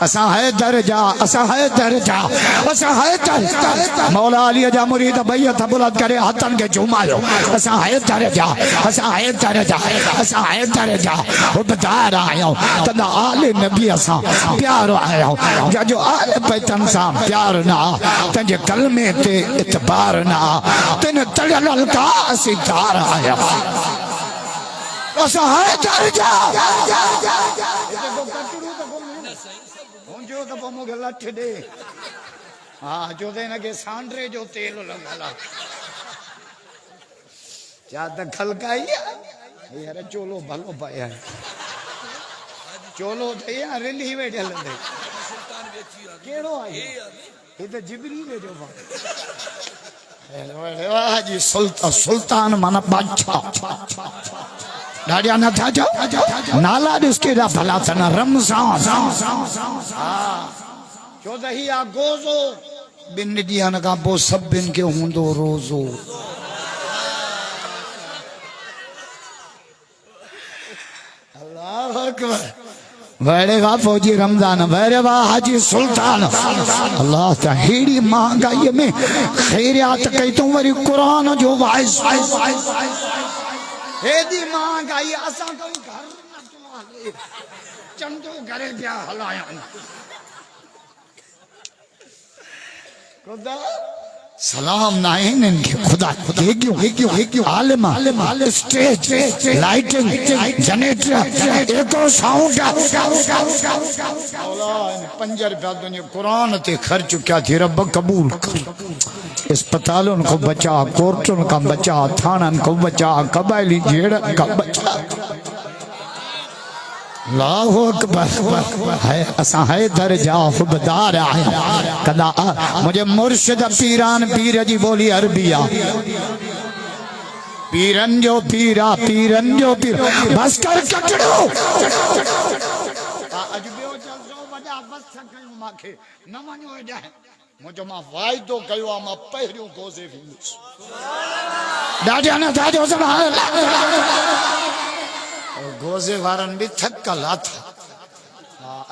असा है दर्जा, असा है दर्जा, असा है दर्जा। मौला अली जा मुरीद बैयत बुलंद करे हथन के झुमायो। असा है दर्जा, असा है दर्जा, असा है दर्जा। वो बता रहा हूं तना आले नबी असा प्यार आयो। जो आले पैतन सा प्यार ना तंजे कलमे ते इतबार ना तेने तड़ल का सितार आया। असा है दर्जा जो तो मुझे लठ दे। हाँ जो देना के सांडरे जो तेल लगा क्या दखल का यार चोलो भलो पाया चोलो थे यार रिली में चल दे केड़ो आई ये तो जिबरी ले जो जी सुल्तान सुल्तान माना बादशाह डाडिया ना था जाओ नाला इसके रा भला तना रमजान जो दही आ गोजो बिन दिया न का बो सब बिन के हुंदो रोजो। अल्लाह अकबर वेरे वाह फौजी रमजान वेरे वाह हाजी सुल्तान अल्लाह ताहीड़ी महंगाई में खैरियत कई तो वरी कुरान जो वाइस हेदी महंगाई असा तो घर न चला चंदो घरे पिया हलाया खुदा सलाम ना इनके खुदा क्यों आलिम स्टेज लाइटिंग जनरेटर एको साउंड पंजर रुपया दुनिया कुरान ते खर्च क्या थी रब कबूल कर। अस्पतालों को बचा, कोर्टों का बचा, थानन को बचा, कबायली जेड़ का बचा। अल्लाहु अकबर है असा है दर्जा खुबदार आया कदा मुझे मुर्शिद पीरान पीर जी बोली अरबिया पीरन जो पीरा पीरन जो पीर बस कर कटड़ो अजबियो जल्दो वजा बस कयो माखे न वणो जाए मुझे मा वायदो कयो मा पहिरियो गोजे फिस डाडिया न दाजो सुभान अल्लाह गोजे वारन भी थकल था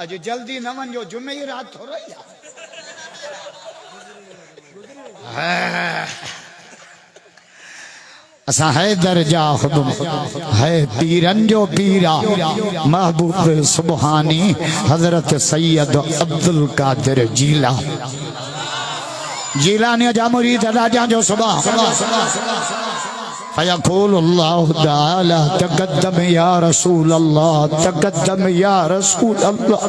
अज जल्दी न वञो जुमे ही रात थोरो असा है दर्जा है पीरन जो पीरा महबूब सुबहानी हजरत सैयद अब्दुल कादिर जीला जीलानी जा मुरीद राजा जो सुबह फयक़ूल अल्लाह ताला तक़द्दम या रसूल अल्लाह तक़द्दम या रसूल अल्लाह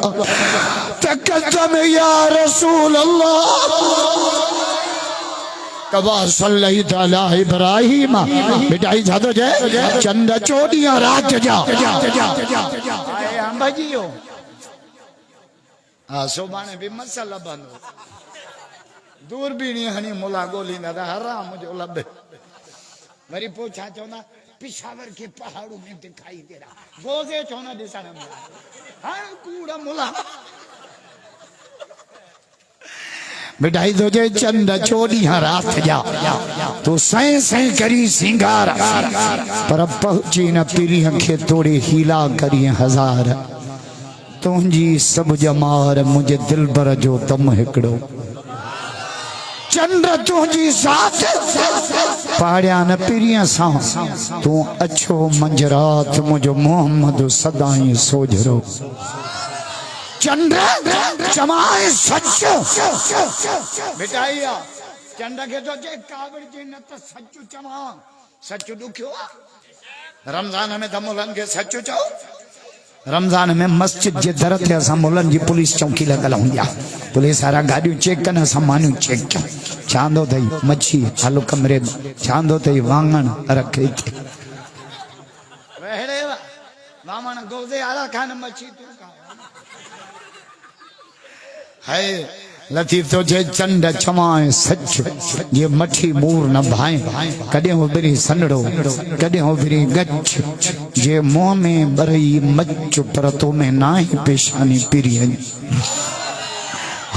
तक़द्दम या रसूल अल्लाह कबा सल्लल्लाहु अला इब्राहिम मिठाई जादो जे चंद चोदियां रात जा अंबा जियो आ सोबाने भी मसाला बनो दूर भी नहीं हनी मुला गोली ना हराम जो लबे वरी पूछा चौना पिशावर के पहाड़ों में दिखाई दे रहा गोजे चौना दिशा में हाँ कूड़ा मुला मिठाई तो जे चंद चोदियां रात जा तो सै सै करी सिंगार पर पहुंची न पीरी के तोड़े हीला करी हजार तुझी सब जमार मुझे दिल भर जो तम हिकड़ो चंद्र तुझी साथ पहाड़िया न पीरिया सा तू अच्छो मंजरात मुझो मोहम्मद सदाई सोजरो चंद्र चमाए सच बेटाइया चंद्र के तो जे कावड़ जे न त सच चमा सच दुखियो रमजान में धमुलन के सच चो रमजान में मस्जिद जे दर ते असा मुलन जी पुलिस चौकी लगल हुंदिया पुलिस वारा गाड़ियों चेक कन असा मानियो चेक क्यों चांदो थई मच्छी हालो कमरे में चांदो थई वांगण रखे थे वेड़े वामन गोजे आला खान मच्छी तू का है लतीफ तो जे चंड चमाए सच ये मठी मूर न भाए कदे हो बिरी सनड़ो कदे हो बिरी गच जे मुंह में बरई मच परतो में ना ही पेशानी पिरी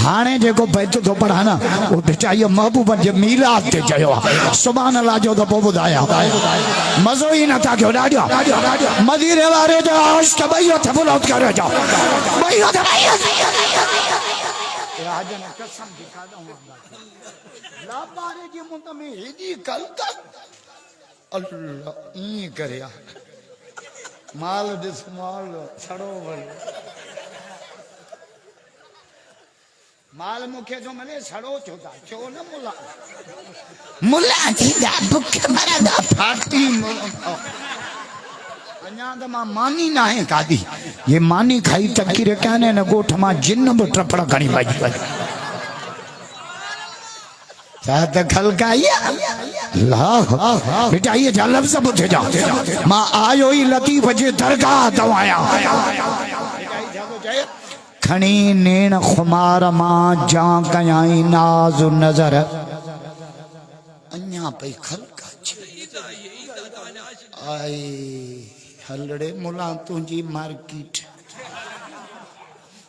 हाणे जेको बैत तो पढ़ा ना वो बेचाई महबूब जे मीलाद ते चयो सुभान अल्लाह जो तो पोइ ॿुधाया मज़ो ई नथा कयो ॾाढो मदीने वारे जो आशिक़ भई हथ बुलंद करे जाओ भई हथ कसम दिखा दूं लाबारे जे मुंह में हेडी कलता अल्लाह ई करया माल दिस माल छड़ो माल मुखे जो मिले छड़ो चोदा चो न मुला मुला जी दा भूख मरा दा फाटी अन्या तो मां मानी ना है कादी ये मानी खाई तकीर कहने न गोठ मां जिन्न बि ट्रपड़ा घणी बाजी साथ खलकाया अल्लाह बेटा ये जा लफ्ज़ ॿुधे जा मां आयो ई लतीफ़ जे दरगाह दवाया खणी नेण खुमार मां जा कयाई नाज़ नज़र अन्या पई खलका आई हलड़े मुला तुंहिंजी मार्केट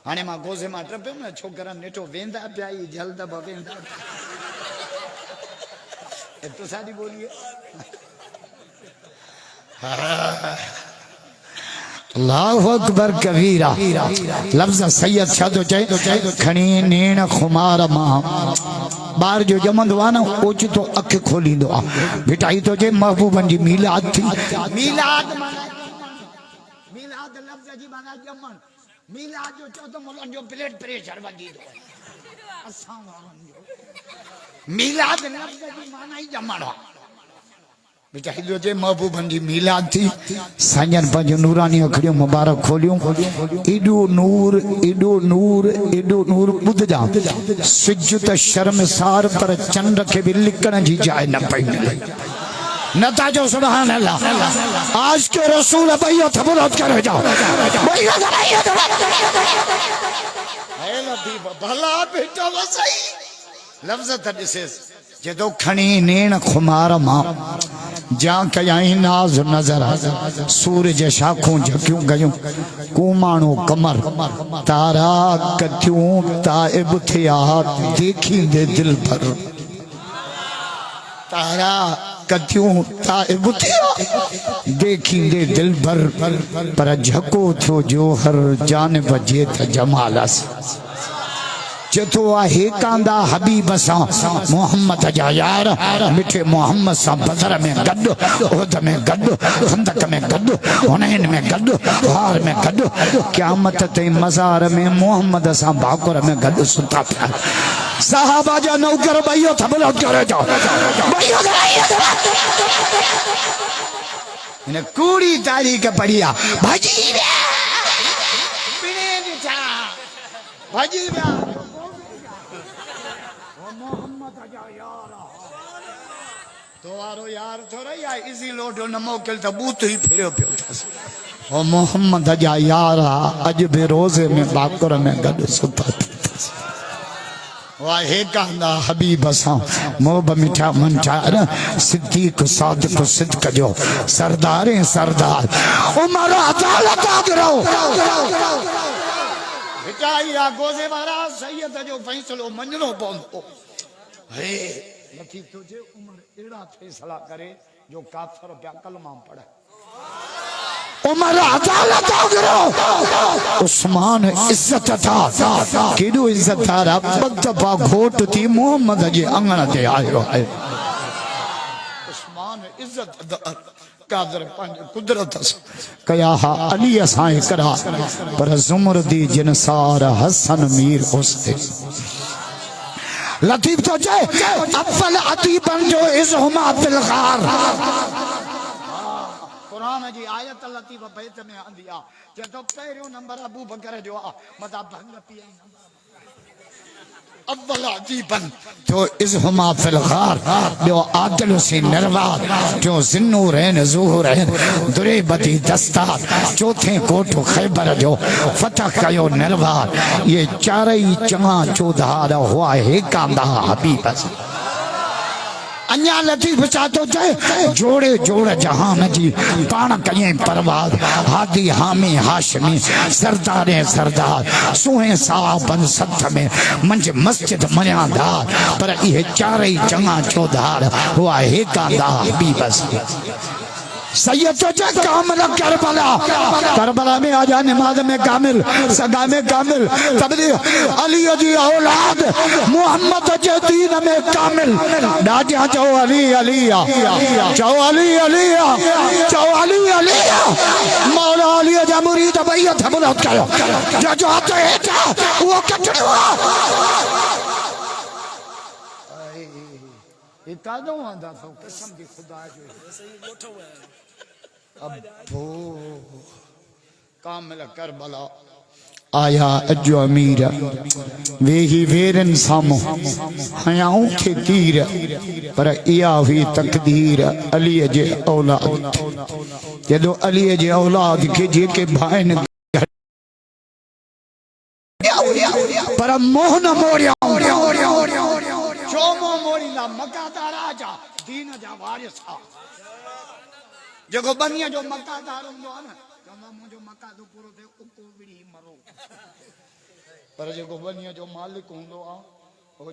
हाणे मां गोज़े मां टपियमि न छोकरा नेठो वेंदा पिया ई जल्द बि वेंदा तो सारी बोलिए अल्लाहु अकबर कबीरा लफ्ज़ सैयद छा तो चए खणी नेण खुमार मां बार जो जमंदो आ न ओचितो अख खोलींदो आ बेटा ई तो जे महबूबन जी मीलाद थी मीलाद लफ्ज़ जी माना जमन मीलाद जो चो तो मुलन जो ब्लड प्रेशर वधी दो असां वारन जो मीलाद लफ्ज़ जी माना ही जमण बेटा इहो जे महबूबन जी मीलाद थी साईं पंज नूरानी अखड़ियूं मुबारक खोलियूं एडो नूर बुध जा सिज त शर्मसार पर चंड के भी लिकण जी जाए न पई मिले नता जो सुभान अल्लाह आज के रसूल भैया थबुलत करे जाओ भैया है लतीफ भला बेटा वसई लफ्ज़ त ॾिसे जदो खणी नेण खुमार मां जा कयाई नाज़ नज़र सूरज शाखूं झकियूं गयूं कूमाणो कमर तारा कथियूं ताइब थिया देखींदे दिल भर तारा कथियूं ताइब थिया देखींदे दिल भर पर झको थियो जोहर जान बजे त जमालस चतो आहे कांदा हबीब सा मोहम्मद जा यार मिठे मोहम्मद सा बदर में गड ओहद में गड खंदक में गड हुनैन में गड हार में गड क़यामत ते मज़ार में मोहम्मद सा भाकुर में गड सुता पिया सहाबा जा नौकर भइयो थबलत करे जाओ भइयो ने कूड़ी तारीख पढ़िया भजी बिने दिछा भजी तो यार थोड़ा या इजी लोडो न मोकल त बूत ही फिरो पियो थस ओ मोहम्मद जा यार अज बे रोजे में बाकुर में गड सुता थस वाहे कांदा हबीब सा मोब मिठा मनठा सिद्दीक सादिक सिद्क जो सरदारे सरदार उमर अदालत आगरो बेटा गोजे वारा सैयद जो फैसलो मञणो पवंदो हे लतीफ तुझे उमर एड़ा फैसला करे जो काफर पिया कलमा पढ़े उमर अदालत आगरो उस्मान इज्जत था केडो इज्जतदार बदबा घोट थी मोहम्मद जे अंगण ते आयो है उस्मान इज्जतदार कादर पंज कुदरत कया हा अली साईं करा पर जुमरदी जिनसार हसन मीर उसते लतीफ तो जाए अव्वल अतीबन जो इज़हुमा बिल गार कुरान जी आयत लतीफ बैत में आंदिया जे तो पहिरियों नंबर अबू बकर जो मदा भंग पिया अव्वल अतीबन जो इज़हुमा बिल गार जो आदिल से नरवार जो जिन्नूर है ज़ुहूर है दुरे बदी दस्तार चौथे कोटो खैबर जो फतह कयो नरवार ये चारई चंगा चौधार हुआ है कांदा हबीब अन्या लतीफ चातो चाहे जोड़े जोड़ जहान जी पान कये परवाद हादी हामी हाशमी सरदारे सरदार सुहे साहबन सथ में मंज मस्जिद मर्यादार पर ये चारई चंगा चौधार हुआ हेकांदा भी बस सैयद तो कामिल करबला करबला में आजा नमाज में कामिल सगा में कामिल तबली अली जी औलाद मोहम्मद के दीन में कामिल दाजा चो अली अलिया चो अली अलिया चो अली अलिया मौला अली जा मुरीद बैयत बुलंद करो जो जो आते है वो कटड़वा ये कादों आंदा तो कसम दी खुदा जो अब्बो कामिल करबला आया अजो अमीर वे ही वेरन सामो हयाऊं के तीर पर इया हुई तकदीर अली जे औलाद जदो अली जे औलाद के जेके भाइन पर मोहन मोरिया चोमो मोरी ना मकादा राजा दीन जा वारिस जगो बनिया जो मकादार हुंदो आ न चवंदा मुंहिंजो मकादो पूरो थिए उको विड़ी मरो पर जेको बनिया जो मालिक हुंदो आ वो